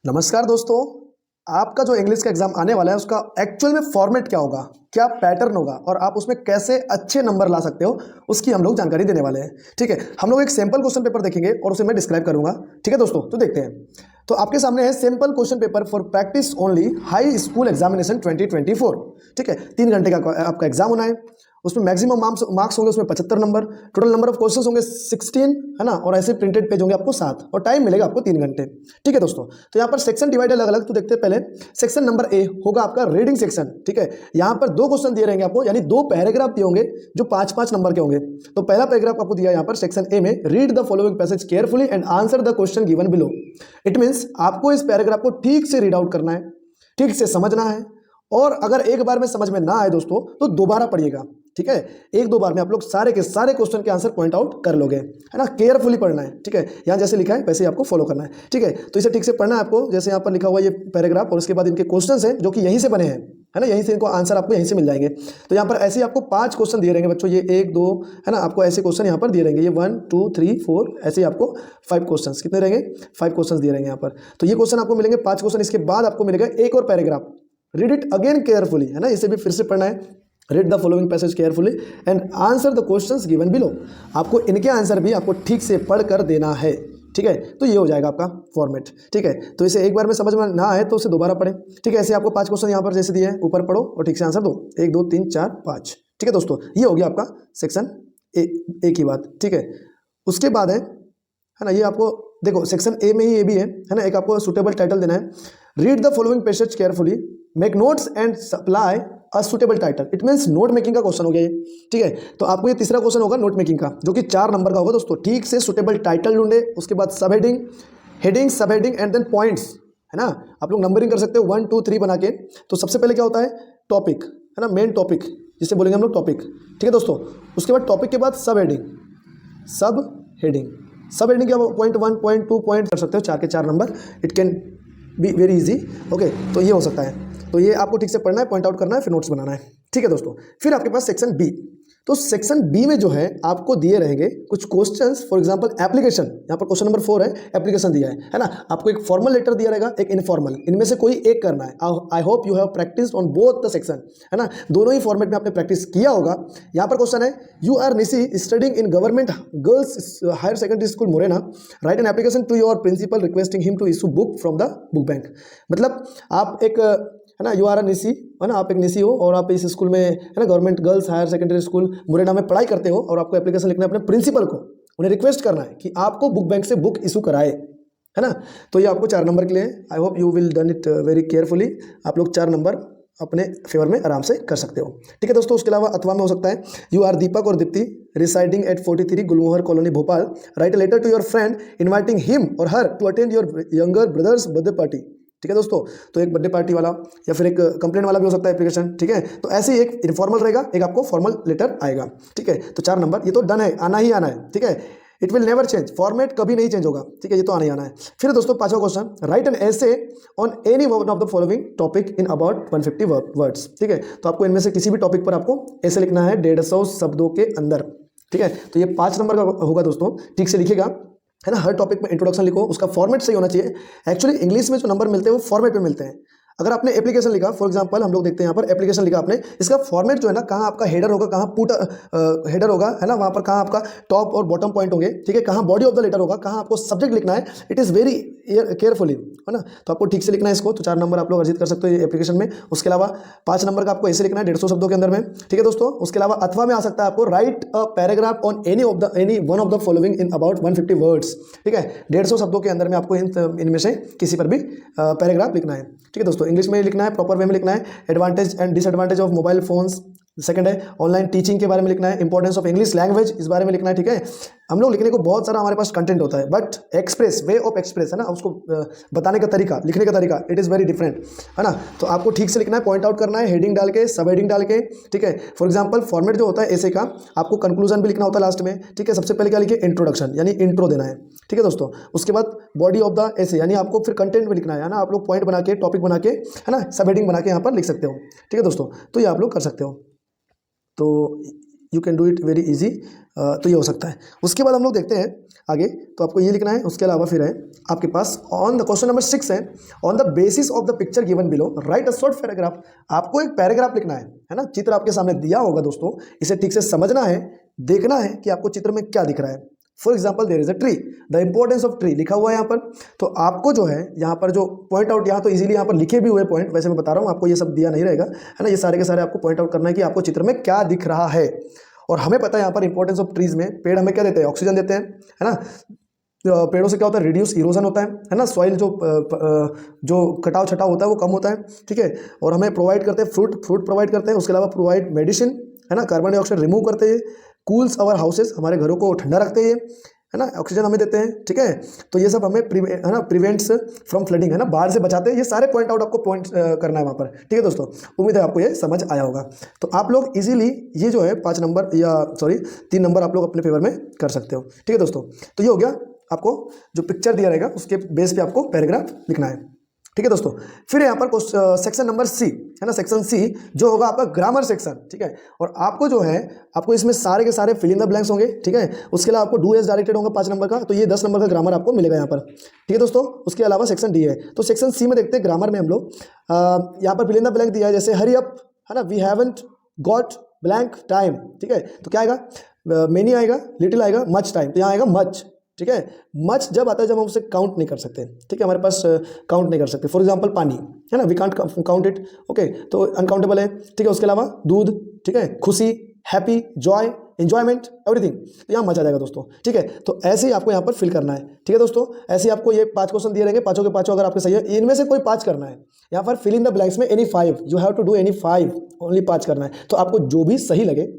नमस्कार दोस्तों। आपका जो इंग्लिश का एग्जाम आने वाला है उसका एक्चुअल में फॉर्मेट क्या होगा, क्या पैटर्न होगा और आप उसमें कैसे अच्छे नंबर ला सकते हो, उसकी हम लोग जानकारी देने वाले हैं। ठीक है, हम लोग एक सैंपल क्वेश्चन पेपर देखेंगे और उसे मैं डिस्क्राइब करूंगा। ठीक है दोस्तों, तो देखते हैं। तो आपके सामने है sample question paper for practice only high school examination 2024। ठीक है, 3 घंटे का आपका एग्जाम होना है। उसमें मैक्सिमम मार्क्स होंगे उसमें 75 number. Total number of questions होंगे 16, है ना। और ऐसे प्रिंटेड पेज होंगे आपको 7 और टाइम मिलेगा आपको 3 घंटे। ठीक है दोस्तों, तो यहाँ पर सेक्शन डिवाइड अलग अलग, तो देखते हैं पहले। सेक्शन नंबर ए होगा आपका रीडिंग सेक्शन। ठीक है, यहाँ पर 2 क्वेश्चन दिए रहेंगे आपको, यानी 2 पैराग्राफ दिए होंगे जो 5-5 नंबर के होंगे। तो पहला पैराग्राफ आपको दिया यहाँ पर सेक्शन ए में, read the following passage carefully and answer the question given below. It means आपको इस पैराग्राफ को ठीक से रीड आउट करना है, ठीक से समझना है, और अगर एक बार में समझ में ना आए दोस्तों तो दोबारा पढ़िएगा। ठीक है, 1-2 बार में आप लोग सारे के सारे क्वेश्चन के आंसर पॉइंट आउट कर लोगे, है ना। केयरफुली पढ़ना है। ठीक है, यहाँ जैसे लिखा है वैसे ही आपको फॉलो करना है। ठीक है, तो इसे ठीक से पढ़ना है आपको, जैसे यहाँ पर लिखा हुआ ये पैराग्राफ और उसके बाद इनके क्वेश्चंस हैं जो कि यहीं से बने हैं, है ना। यहीं से इनको आंसर आपको यहीं से मिल जाएंगे। तो यहाँ पर ऐसे ही आपको 5 क्वेश्चन दिए रहेंगे बच्चों, ये 1-2, है ना। आपको ऐसे क्वेश्चन यहाँ पर दिए रहेंगे, ये 1 2 3 4, ऐसे ही आपको 5 क्वेश्चन कितने रहेंगे, 5 क्वेश्चन दिए रहेंगे यहाँ पर। तो ये क्वेश्चन आपको मिलेंगे 5 क्वेश्चन। इसके बाद आपको मिलेगा एक और paragraph, read it again carefully, है ना। इसे भी फिर से पढ़ना है, read the following passage carefully and answer the questions given below. आपको इनके आंसर भी आपको ठीक से पढ़ कर देना है। ठीक है, तो ये हो जाएगा आपका फॉर्मेट। ठीक है, तो इसे एक बार में समझ में ना आए तो उसे दोबारा पढ़ें। ठीक है, ऐसे आपको 5 क्वेश्चन यहाँ पर जैसे दिए हैं ऊपर पढ़ो और ठीक से आंसर दो, 1 2 3 4 5। ठीक है दोस्तों, ये हो गया आपका सेक्शन ए की बात। ठीक है, उसके बाद है ना, ये आपको देखो सेक्शन ए में ही ये भी है ना। एक आपको सुटेबल टाइटल देना है, read the following passage carefully, make notes and supply a suitable title. It means note making का क्वेश्चन हो गया ये। ठीक है, तो आपको ये तीसरा क्वेश्चन होगा नोट मेकिंग का, जो कि 4 नंबर का होगा दोस्तों। ठीक से सुटेबल टाइटल ढूंढे, उसके बाद सब हेडिंग, हेडिंग, सब हेडिंग एंड देन पॉइंट्स, है ना। आप लोग नंबरिंग कर सकते हो 1 2 3 बना के। तो सबसे पहले क्या होता है, टॉपिक, है ना, मेन टॉपिक जिसे बोलेंगे हम लोग टॉपिक। ठीक है दोस्तों, उसके बाद टॉपिक के बाद सब हेडिंग, सब हेडिंग, सब हेडिंग क्या पॉइंट 1 पॉइंट 2 पॉइंट कर सकते हो, 4 के 4 number. It can be very easy. Okay, तो ये हो सकता है। तो ये आपको ठीक से पढ़ना है, पॉइंट आउट करना है, फिर नोट्स बनाना है। ठीक है दोस्तों, फिर आपके पास सेक्शन बी। तो सेक्शन बी में जो है आपको दिए रहेंगे कुछ क्वेश्चंस। फॉर एग्जांपल एप्लीकेशन, यहाँ पर क्वेश्चन नंबर 4 है, एप्लीकेशन दिया है ना। आपको एक फॉर्मल लेटर दिया रहेगा, एक इनफॉर्मल, इनमें से कोई एक करना है। I hope you have practised on both the section, है ना। दोनों ही फॉर्मेट में आपने प्रैक्टिस किया होगा। यहाँ पर क्वेश्चन है, you are Nishi studying in government girls higher secondary school Morena, write an application to your principal requesting him to issue book from the book bank. मतलब आप एक, है ना, यू आर अ निशी, है ना, आप एक निशी हो और आप इस स्कूल में, है ना, government girls higher secondary school Morena में पढ़ाई करते हो, और आपको एप्लीकेशन लिखना है अपने प्रिंसिपल को, उन्हें रिक्वेस्ट करना है कि आपको बुक बैंक से बुक इशू कराए, है ना। तो ये आपको 4 नंबर के लिए। I hope you will done it very carefully. आप लोग 4 नंबर अपने फेवर में आराम से कर सकते हो। ठीक है दोस्तों, उसके अलावा अथवा में हो सकता है, यू आर दीपक और Deepti residing at 43 Gulmohar colony Bhopal, write a letter to your friend inviting him or her to attend your younger brother's birthday party. ठीक है दोस्तों, तो एक बर्थडे पार्टी वाला या फिर एक कंप्लेंट वाला भी हो सकता है एप्लीकेशन। ठीक है, तो ऐसे ही एक इनफॉर्मल रहेगा, एक आपको फॉर्मल लेटर आएगा। ठीक है, तो 4 नंबर ये तो डन है, आना ही आना है। ठीक है, it will never change, format कभी नहीं चेंज होगा। ठीक है, ये तो आना ही आना है। फिर दोस्तों 5वां question, write an essay on any one of the following topic in about 150 words. ठीक है, तो आपको इनमें से किसी भी टॉपिक पर आपको ऐसे लिखना है 150 शब्दों के अंदर। ठीक है, तो ये 5 नंबर का होगा दोस्तों, ठीक से लिखिएगा, है ना। हर टॉपिक में इंट्रोडक्शन लिखो, उसका फॉर्मेट सही होना चाहिए। एक्चुअली इंग्लिश में जो नंबर मिलते हैं वो फॉर्मेट में मिलते हैं। अगर आपने एप्लीकेशन लिखा, फॉर एग्जांपल हम लोग देखते हैं यहाँ पर एप्लीकेशन लिखा आपने, इसका फॉर्मेट जो है ना, कहाँ आपका हेडर होगा, कहाँ पुट हेडर होगा, है ना, वहाँ पर कहाँ आपका टॉप और बॉटम पॉइंट होंगे। ठीक है, कहाँ बॉडी ऑफ द लेटर होगा, कहाँ आपको सब्जेक्ट लिखना है, इट इज़ वेरी केयरफुली, है ना। तो आपको ठीक से लिखना है इसको, तो 4 नंबर आप लोग अर्जित कर सकते हो ये एप्लीकेशन में। उसके अलावा 5 नंबर का आपको ऐसे लिखना है 150 शब्दों के अंदर में। ठीक है दोस्तों, उसके अलावा अथवा में आ सकता है आपको, right a paragraph on any one of the following in about 150 words. ठीक है, 150 शब्दों के अंदर में आपको इनमें से किसी पर भी पैराग्राफ लिखना है। ठीक है दोस्तों, इंग्लिश में लिखना है, प्रॉपर वे में लिखना है। Advantage and disadvantage of mobile phones, second है ऑनलाइन टीचिंग के बारे में लिखना है। इंपॉर्टेंस ऑफ इंग्लिश लैंग्वेज, इस बारे में लिखना है। ठीक है, हम लोग लिखने को बहुत सारा हमारे पास कंटेंट होता है, but express, way of express, है ना, उसको बताने का तरीका, लिखने का तरीका, इट इज़ वेरी डिफरेंट, है ना। तो आपको ठीक से लिखना है, पॉइंट आउट करना है, हेडिंग डाल के, सब हेडिंग डाल के। ठीक है, फॉर एग्जाम्पल फॉर्मेट जो होता है ऐसे का, आपको कंक्लूजन भी लिखना होता है लास्ट में। ठीक है, सबसे पहले क्या लिखिए, इंट्रोडक्शन, यानी इंट्रो देना है। ठीक है दोस्तों, उसके बाद बॉडी ऑफ द ऐसे, यानी आपको फिर कंटेंट में लिखना है ना। आप लोग पॉइंट बना के, टॉपिक बना के, है ना, सब हेडिंग बना के यहाँ पर लिख सकते हो। ठीक है दोस्तों, तो ये आप लोग कर सकते हो। तो you can do it very easy. तो ये हो सकता है। उसके बाद हम लोग देखते हैं आगे, तो आपको ये लिखना है। उसके अलावा फिर है आपके pass on the question number 6 है, on the basis of the picture given below right a short paragraph. आपको एक पैराग्राफ लिखना है ना। चित्र आपके सामने दिया होगा दोस्तों, इसे ठीक से समझना है, देखना है कि आपको चित्र में क्या दिख रहा है। For example there is a tree, the importance of tree लिखा हुआ है यहाँ पर। तो आपको जो है यहाँ पर जो पॉइंट आउट, यहाँ तो इजीली यहाँ पर लिखे भी हुए पॉइंट, वैसे मैं बता रहा हूँ आपको, ये सब दिया नहीं रहेगा है ना। ये सारे के सारे आपको पॉइंट आउट करना है कि आपको चित्र में क्या दिख रहा है। और हमें पता है यहाँ पर इंपॉर्टेंस ऑफ ट्रीज में, पेड़ हमें क्या देते हैं, ऑक्सीजन देते हैं है ना। पेड़ों से क्या होता है, रिड्यूस इरोजन होता है ना। सॉइल जो कटाव छटाव होता है वो कम होता है, ठीक है। और हमें प्रोवाइड करते हैं फ्रूट प्रोवाइड करते हैं। उसके अलावा प्रोवाइड मेडिसिन है ना, कार्बन डाइऑक्साइड रिमूव करते हैं, कूल्स आवर हाउसेस, हमारे घरों को ठंडा रखते हैं है ना, ऑक्सीजन हमें देते हैं, ठीक है। तो ये सब हमें है ना प्रिवेंट्स फ्रॉम फ्लडिंग है ना, बाढ़ से बचाते हैं। ये सारे पॉइंट आउट आपको पॉइंट करना है वहाँ पर, ठीक है दोस्तों। उम्मीद है आपको ये समझ आया होगा। तो आप लोग इजीली ये जो है 5 नंबर या 3 नंबर आप लोग अपने फेवर में कर सकते हो, ठीक है दोस्तों। तो ये हो गया, आपको जो पिक्चर दिया रहेगा उसके बेस पे आपको पैराग्राफ लिखना है, ठीक है दोस्तों। फिर यहाँ पर सेक्शन नंबर सी है ना, सेक्शन सी जो होगा आपका ग्रामर सेक्शन, ठीक है। और आपको जो है, आपको इसमें सारे के सारे फिल इन द ब्लैंक्स होंगे, ठीक है। उसके अलावा आपको डू एज डायरेक्टेड होगा 5 नंबर का, तो ये 10 नंबर का ग्रामर आपको मिलेगा यहाँ पर, ठीक है दोस्तों। उसके अलावा सेक्शन डी है। तो सेक्शन सी में देखते हैं ग्रामर में हम लोग यहाँ पर फिल इन द ब्लैंक दिया है, जैसे हरी अप है ना, we haven't got blank time, ठीक है। तो क्या आएगा, मेनी आएगा, लिटिल आएगा, मच टाइम। तो यहाँ आएगा मच, ठीक है। मच जब आता है जब हम उसे काउंट नहीं कर सकते, ठीक है, हमारे पास काउंट नहीं कर सकते। फॉर एग्जांपल पानी है ना, we can't count it, okay, तो अनकाउंटेबल है, ठीक है। उसके अलावा दूध, ठीक है, खुशी, हैप्पी, जॉय, एंजॉयमेंट, एवरीथिंग, तो यहाँ मच आ जाएगा दोस्तों, ठीक है। तो ऐसे ही आपको यहाँ पर फिल करना है, ठीक है दोस्तों। ऐसे ही आपको ये 5 क्वेश्चन दिए रहेंगे, पाँचों के पाँचों अगर आपके सही है, इनमें से कोई 5 करना है। यहाँ पर फिल इन द ब्लैंक्स में any 5, you have to do any 5, only 5 करना है। तो आपको जो भी सही लगे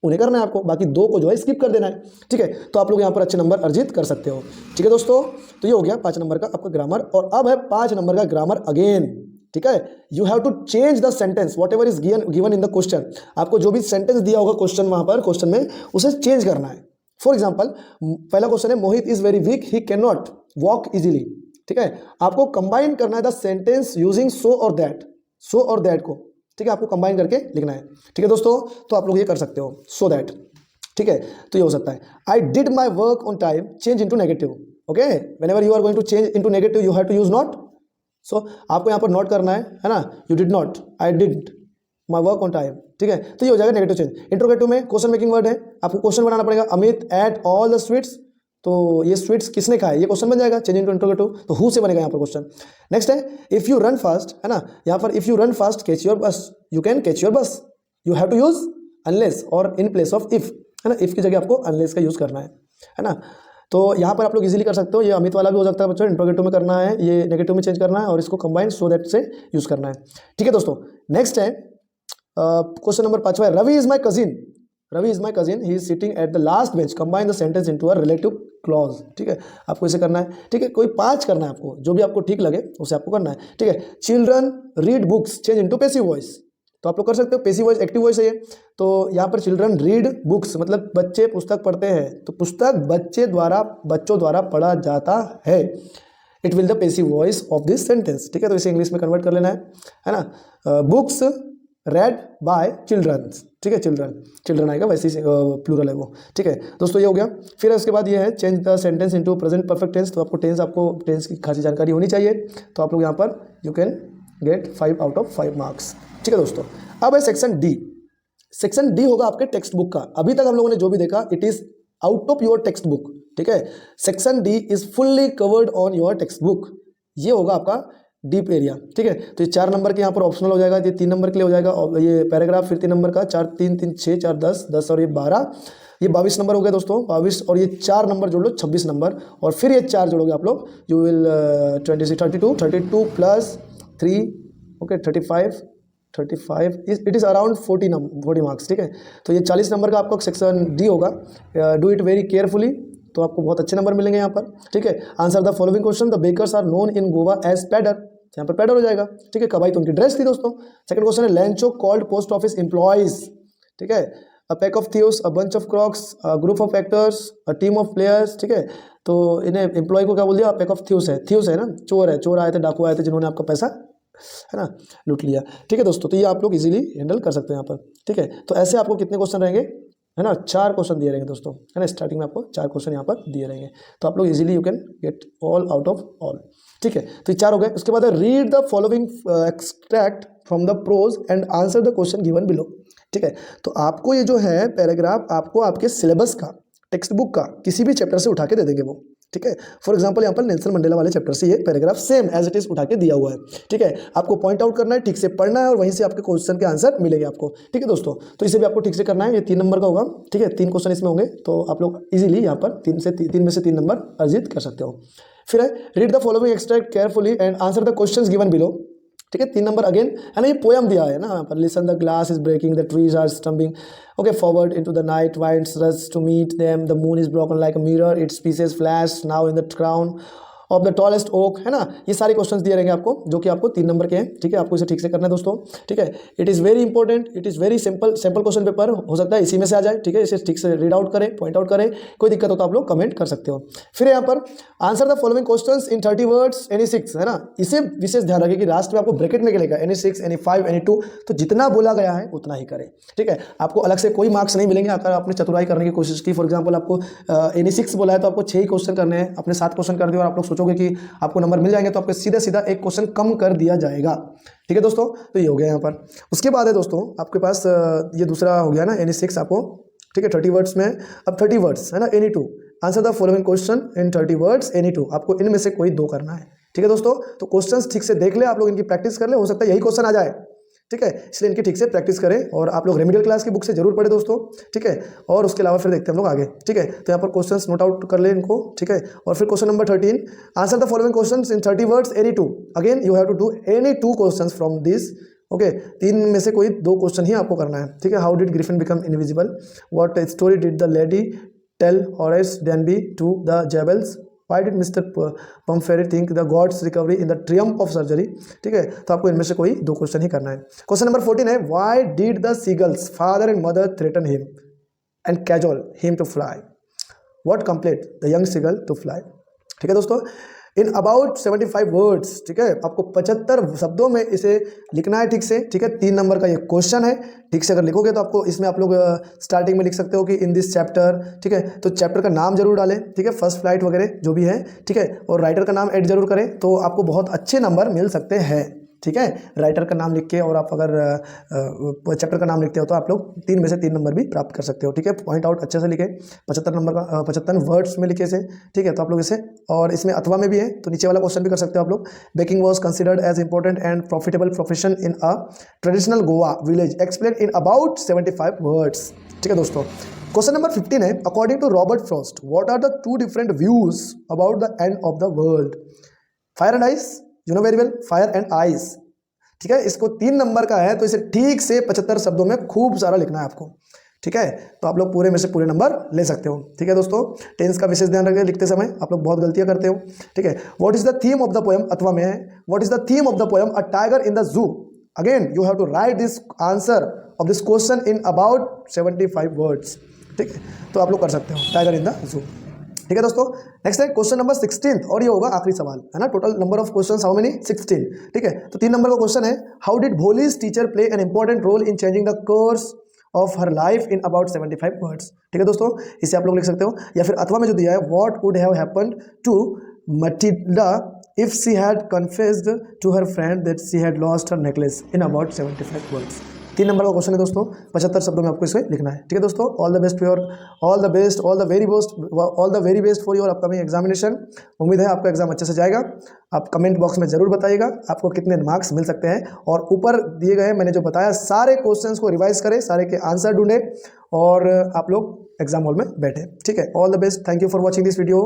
उन्हें करना है आपको, बाकी 2 को जो है स्किप कर देना है, ठीक है। तो आप लोग यहाँ पर अच्छे नंबर अर्जित कर सकते हो, ठीक है दोस्तों। तो ये हो गया 5 नंबर का आपका ग्रामर। और अब है 5 नंबर का ग्रामर अगेन, ठीक है। You have to change the sentence whatever is given in the question. आपको जो भी सेंटेंस दिया होगा क्वेश्चन, वहां पर क्वेश्चन में उसे चेंज करना है। फॉर एग्जाम्पल पहला क्वेश्चन है, Mohit is very weak, he can not walk easily, ठीक है। आपको कंबाइन करना है द सेंटेंस यूजिंग सो और दैट को, ठीक है, आपको कंबाइन करके लिखना है, ठीक है दोस्तों। तो आप लोग ये कर सकते हो, सो दैट, ठीक है। तो ये हो सकता है, I did my work on time, change into negative, okay. Whenever you are going to change into negative you have to use not. So आपको यहाँ पर नॉट करना है ना, you did not, I did my work on time, ठीक है। तो ये हो जाएगा नेगेटिव चेंज। इंट्रोगेटिव में क्वेश्चन मेकिंग वर्ड है, आपको क्वेश्चन बनाना पड़ेगा, Amit ate all the sweets, तो ये स्वीट्स किसने खाए, ये क्वेश्चन बन जाएगा, चेंज इनटू इंट्रोगेटिव। तो हु से बनेगा यहाँ पर क्वेश्चन। नेक्स्ट है, इफ यू रन फास्ट है ना, यहाँ पर if you run fast catch your bus, you can catch your bus, you have to use unless और इन प्लेस ऑफ इफ, है ना। इफ की जगह आपको अनलेस का यूज करना है ना। तो यहाँ पर आप लोग इजीली कर सकते हो। ये अमित वाला भी हो सकता है बच्चों, इंट्रोगेटिव में करना है, ये नेगेटिव में चेंज करना है और इसको कंबाइन सो दैट से यूज करना है, ठीक है दोस्तों। नेक्स्ट है question number 5, Ravi is my cousin, Ravi is my cousin, he is sitting at the last bench, combine the sentence into a relative clause, ठीक है। आपको इसे करना है, ठीक है। कोई 5 करना है आपको, जो भी आपको ठीक लगे उसे आपको करना है, ठीक है। Children read books, change into passive voice, तो आप लोग कर सकते हो। पैसिव वॉइस एक्टिव वॉइस है ये, तो यहाँ पर चिल्ड्रन रीड बुक्स मतलब बच्चे पुस्तक पढ़ते हैं, तो पुस्तक बच्चों द्वारा पढ़ा जाता है। It will the passive voice of this sentence, ठीक है। तो इसे इंग्लिश में कन्वर्ट कर लेना है ना। बुक्स रेड बाय चिल्ड्रन, ठीक है, चिल्ड्रन आएगा, वैसे ही प्लूरल है वो, ठीक है दोस्तों। ये हो गया। फिर उसके बाद ये है change the sentence into present perfect tense, तो आपको टेंस की खासी जानकारी होनी चाहिए। तो आप लोग यहाँ पर you can gate 5 out of 5 marks, ठीक है दोस्तों। अब है सेक्शन डी। सेक्शन डी होगा आपके टेक्स्ट बुक का। अभी तक हम लोगों ने जो भी देखा it is out of your text book, ठीक है। Section D is fully covered on your text book, ये होगा आपका डीप एरिया, ठीक है। तो ये 4 नंबर के यहाँ पर ऑप्शनल हो जाएगा, ये 3 नंबर के लिए हो जाएगा, और ये पैराग्राफ फिर 3 नंबर का, 4 3 3 6 4 10 और ये 12, ये 22 नंबर हो गया दोस्तों, 22। और ये 4 नंबर जोड़ लो 26 नंबर, और फिर ये 4 जोड़ोगे आप लोग, you will 26 32 plus 3, okay 35 it is around 40 marks, ठीक है। तो ये 40 नंबर का आपका सेक्शन डी होगा। डू इट वेरी केयरफुली, तो आपको बहुत अच्छे नंबर मिलेंगे यहाँ पर, ठीक है। Answer the following question, the bakers are known in Goa as pader, यहाँ पर पैडर हो जाएगा, ठीक है। कबाई तो उनकी ड्रेस थी दोस्तों। सेकंड क्वेश्चन है लैंचो कॉल्ड पोस्ट ऑफिस एम्प्लॉयज, ठीक है। A pack of thieves, a bunch of Crocs, a group of actors, a team of players, ठीक है। तो इन्हें एम्प्लॉय को क्या बोल दिया, पैक ऑफ थीव्स है ना, चोर आए थे, डाकू आए थे जिन्होंने आपका पैसा है ना लूट लिया, ठीक है दोस्तों। तो ये आप लोग इजीली हैंडल कर सकते हैं यहाँ पर, ठीक है। तो ऐसे आपको कितने क्वेश्चन रहेंगे, है ना, 4 क्वेश्चन दिए रहेंगे दोस्तों, है ना, स्टार्टिंग में आपको 4 क्वेश्चन यहाँ पर दिए रहेंगे, तो आप लोग easily you can get all out of all. ठीक है, तो ये 4 हो गए। उसके बाद read the following extract from the prose and answer the question given below. ठीक है, तो आपको ये जो है पैराग्राफ आपको आपके सिलेबस का, टेक्स्ट बुक का किसी भी चैप्टर से उठा के दे देंगे वो। ठीक है, फॉर एग्जांपल यहाँ पर नेल्सन मंडेला वाले चैप्टर से ये paragraph same as it is उठा के दिया हुआ है। ठीक है, आपको पॉइंट आउट करना है, ठीक से पढ़ना है और वहीं से आपके क्वेश्चन के आंसर मिलेंगे आपको। ठीक है दोस्तों, तो इसे भी आपको ठीक से करना है। ये 3 नंबर का होगा। ठीक है, 3 क्वेश्चन इसमें होंगे, तो आप लोग इजीली यहाँ पर 3 में से 3 नंबर अर्जित कर सकते हो। फिर है read the following extract carefully and answer the questions given below. ठीक है, 3 नंबर अगेन है ना, ये पोयम दिया है ना यहाँ पर। Listen the glass is breaking, the trees are stumbling, okay, forward into the night, winds rush to meet them, the moon is broken like a mirror, its pieces flash now in the crown of the tallest oak, है ना। ये सारे questions दिए रहेंगे आपको, जो कि आपको 3 नंबर के हैं। ठीक है, आपको इसे ठीक से करना है दोस्तों। ठीक है, it is very important, it is very simple question paper, हो सकता है इसी में से आ जाए। ठीक है, इसे ठीक से रीड आउट करें, पॉइंट आउट करें, कोई दिक्कत हो तो आप लोग कमेंट कर सकते हो। फिर यहाँ पर answer the following questions in 30 words any 6, है ना। इसे विशेष ध्यान रखें कि लास्ट में आपको ब्रैकेट में लिखेगा एनी 6, एनी 5, एनी 2, तो जितना बोला गया है उतना ही करें। ठीक है, आपको अलग से कोई मार्क्स नहीं मिलेंगे अगर आपने चतुराई करने की कोशिश की। फॉर एग्जाम्पल आपको एनी 6 बोला है तो आपको 6 ही क्वेश्चन करने हैं, आपने 7 क्वेश्चन कर दिए और आप लोग सोचोगे कि आपको नंबर मिल जाएंगे, तो आपको सीधा सीधा एक क्वेश्चन कम कर दिया जाएगा। ठीक है दोस्तों, तो ये हो गया यहाँ पर। उसके बाद है दोस्तों आपके पास ये दूसरा हो गया ना, एनी 6 आपको। ठीक है, 30 वर्ड्स में, अब 30 वर्ड्स है ना, any 2, answer the following question in 30 words any 2, आपको इनमें से कोई 2 करना है। ठीक है दोस्तों, तो क्वेश्चंस ठीक से देख ले आप लोग, इनकी प्रैक्टिस कर ले, हो सकता है यही क्वेश्चन आ जाए। ठीक है, इसलिए इनकी ठीक से प्रैक्टिस करें और आप लोग रेमेडियल क्लास की बुक से जरूर पढ़े दोस्तों। ठीक है, और उसके अलावा फिर देखते हैं हम लोग आगे। ठीक है, तो यहाँ पर क्वेश्चंस नोट आउट कर ले इनको। ठीक है, और फिर question number 13, answer the following questions in 30 words any 2, again you have to do any 2 questions from this. Okay, 3 में से कोई 2 क्वेश्चन ही आपको करना है। ठीक है, how did Griffin become invisible, what story did the lady tell Horace Denby to the Jaffers, Why did Mr. Pumphrey think the gods recovery in the triumph of surgery? ठीक है, तो आपको इनमें से कोई 2 क्वेश्चन ही करना है। क्वेश्चन नंबर 14 है Why did the seagulls father and mother threaten him and cajole him to fly? What compelled the young seagull to fly? ठीक है दोस्तों, इन अबाउट 75 वर्ड्स। ठीक है, आपको 75 शब्दों में इसे लिखना है ठीक से। ठीक है, 3 नंबर का ये क्वेश्चन है, ठीक से अगर लिखोगे तो आपको इसमें आप लोग स्टार्टिंग में लिख सकते हो कि इन दिस चैप्टर। ठीक है, तो चैप्टर का नाम जरूर डालें। ठीक है, फर्स्ट फ्लाइट वगैरह जो भी है। ठीक है, और राइटर का नाम ऐड जरूर करें, तो आपको बहुत अच्छे नंबर मिल सकते हैं। ठीक है, राइटर का नाम लिख के और आप अगर चैप्टर का नाम लिखते हो तो आप लोग 3 में से 3 नंबर भी प्राप्त कर सकते हो। ठीक है, पॉइंट आउट अच्छे से लिखे, 75 नंबर का 75 वर्ड्स में लिखे इसे। ठीक है, तो आप लोग इसे, और इसमें अथवा में भी है तो नीचे वाला क्वेश्चन भी कर सकते हो आप लोग। Baking was considered as important and profitable profession in a traditional Goa village, explain in about 75 words. ठीक है दोस्तों, क्वेश्चन नंबर 15 है according to Robert Frost what are the 2 different views about the end of the world, fire and ice, you know very well, fire and ice. ठीक है, इसको 3 नंबर का है, तो इसे ठीक से 75 शब्दों में खूब सारा लिखना है आपको। ठीक है, तो आप लोग पूरे में से पूरे नंबर ले सकते हो। ठीक है दोस्तों, टेंस का विशेष ध्यान रखें लिखते समय, आप लोग बहुत गलतियां करते हो। ठीक है, what is the theme of the poem, अथवा में है what is the theme of the poem a tiger in the zoo, again you have to write this answer of this question in about 75 words. ठीक है, तो आप लोग कर सकते हो टाइगर इन द जू। ठीक है दोस्तों, नेक्स्ट है क्वेश्चन नंबर 16 और ये होगा आखिरी सवाल, है ना। Total number of questions how many, 16। ठीक है, तो 3 नंबर का क्वेश्चन है how did Bholi's teacher play an important role in changing the course of her life in about 75 words. ठीक है दोस्तों, इसे आप लोग लिख सकते हो, या फिर अथवा में जो दिया है what would have happened to Matilda if she had confessed to her friend that she had lost her necklace in about 75 words. 3 नंबर का क्वेश्चन है दोस्तों, 75 शब्दों में आपको इसे लिखना है। ठीक है दोस्तों, all the best for all the very best for your upcoming examination. उम्मीद है आपका एग्जाम अच्छे से जाएगा। आप कमेंट बॉक्स में जरूर बताइएगा आपको कितने मार्क्स मिल सकते हैं, और ऊपर दिए गए मैंने जो बताया सारे क्वेश्चंस को रिवाइज करें, सारे के आंसर ढूंढें और आप लोग एग्जाम हॉल में बैठे। ठीक है, all the best, thank you for watching this video.